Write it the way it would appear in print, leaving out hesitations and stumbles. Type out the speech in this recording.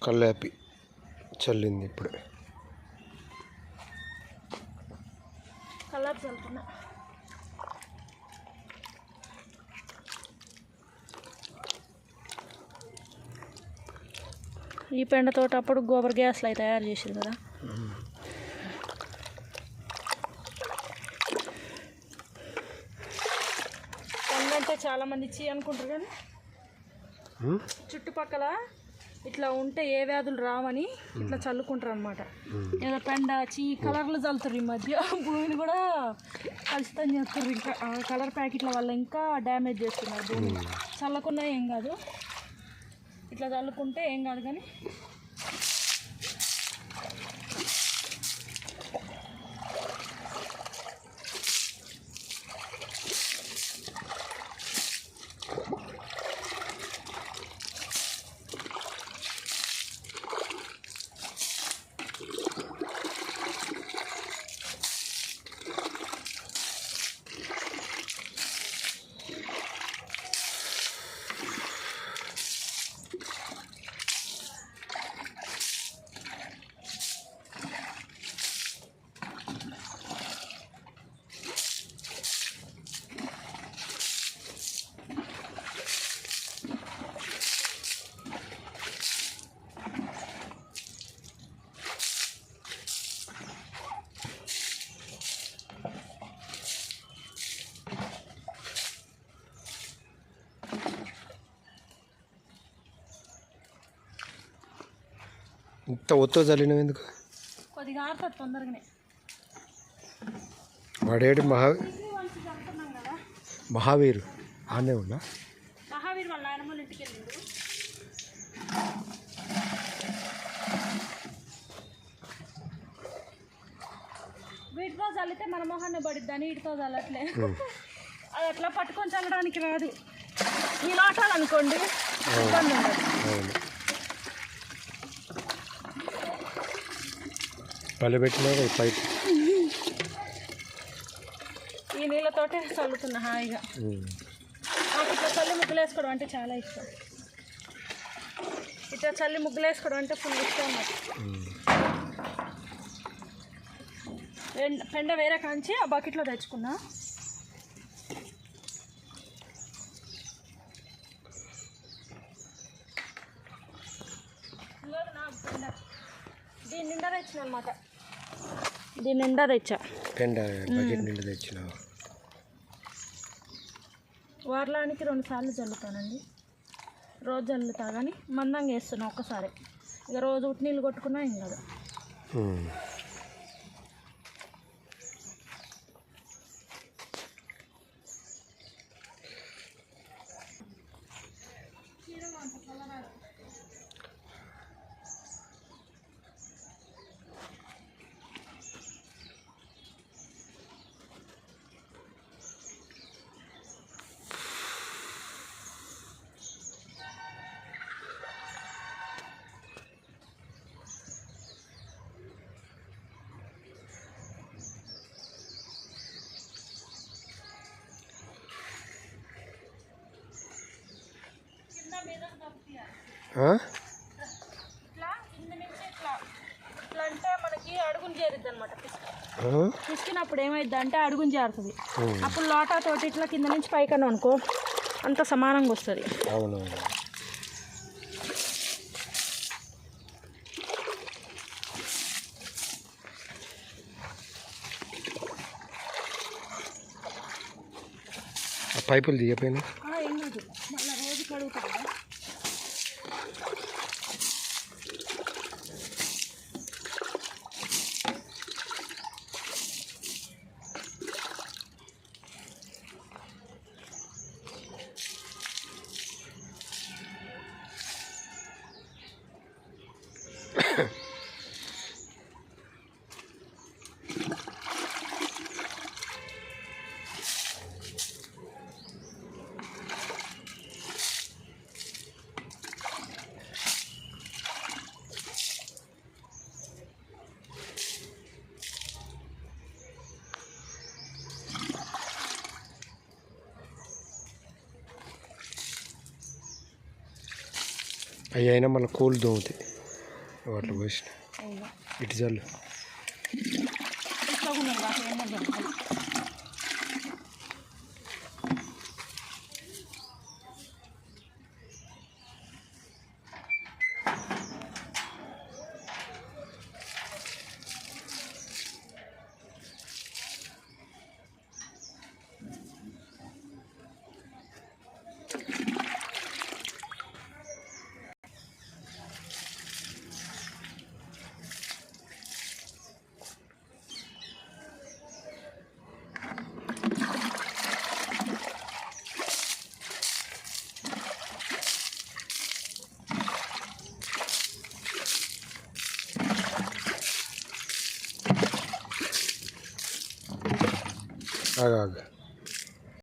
కల్లాపి చల్లింది ఇప్పుడే. కల్లాపి చల్లుతున్నా. ఈ పెండతో అప్పుడు గోబర్ గ్యాస్లు అవి తయారు చేసింది కదా. పెండంటే చాలామంది చీ అనుకుంటారు కానీ చుట్టుపక్కల ఇట్లా ఉంటే ఏ వ్యాధులు రావని ఇట్లా చల్లుకుంటారు అనమాట. ఏదో పెండ చీ కలర్లు చల్లుతారు. ఈ మధ్య భూమిని కూడా కలుషితం చేస్తారు. ఇంకా కలర్ ప్యాకెట్ల వల్ల ఇంకా డ్యామేజ్ చేస్తున్నారు భూమిని. చల్లకున్నా ఏం కాదు, ఇట్లా చల్లుకుంటే ఏం కాదు. కానీ ఇంత ఒత్తో చల్లినవి ఎందుకు? కొద్దిగా ఆడుతుంది తొందరగానే. వాడేడు మహావీరు ఆనే ఉన్నా. మహావీర్ వాళ్ళ నాయనమ్మ ఇంటికి వెళ్ళిండు. వీటితో చల్లితే మన మొహాన్ని పడిద్దని వీటితో చల్లట్లే. అది అట్లా పట్టుకొని చల్లడానికి రాదు. ఈ లాటాలనుకోండి ఇబ్బంది ఉండదు. పల్లెబెట్టినా పైపు ఈ నీళ్ళతోటే చల్లుతున్నా హాయిగా. నాకు ఇట్లా చల్లి ముగ్గులు వేసుకోవడం అంటే చాలా ఇష్టం. ఇట్లా చల్లి ముగ్గులు వేసుకోవడం అంటే ఫుల్ ఇష్టం నాకు. పెండ వేరే కాంచి ఆ బకెట్లో తెచ్చుకున్నా. దీని నిండా తెచ్చిన అనమాట. దీని నిండా తెచ్చా. పెండ బకెట్ నిండా తెచ్చిన. వారానికి 2 సార్లు చల్లుతానండి. రోజు చల్లుతా కానీ మందంగా వేస్తున్నా ఒక్కసారి. ఇక రోజు ఉట్టి నీళ్ళు కొట్టుకున్నా ఏం కాదు. ఇట్లా కింద నుంచి ఇట్లా ఇట్లా అంటే మనకి అడుగుని చేరుద్ది అనమాట. పిసికినప్పుడు ఏమైద్ది అంటే అడుగుని చేరుతుంది. అప్పుడు లోటా తోటి ఇట్లా కింద నుంచి పైకన్నా అనుకో అంత సమానంగా వస్తుంది. అవునవును. పైపులు తీయపోయినా ఏం కాదు, మళ్ళీ రోజు కడుగుతుంది కదా. అవి అయినా మళ్ళీ కూల్ దోముతాయి. వాటిలో పోసిన అవునా ఇటు చల్లు. ఇట్లా ఉన్నాను కాక ఏమో జరుగుతుంది. ఆగు ఆగు.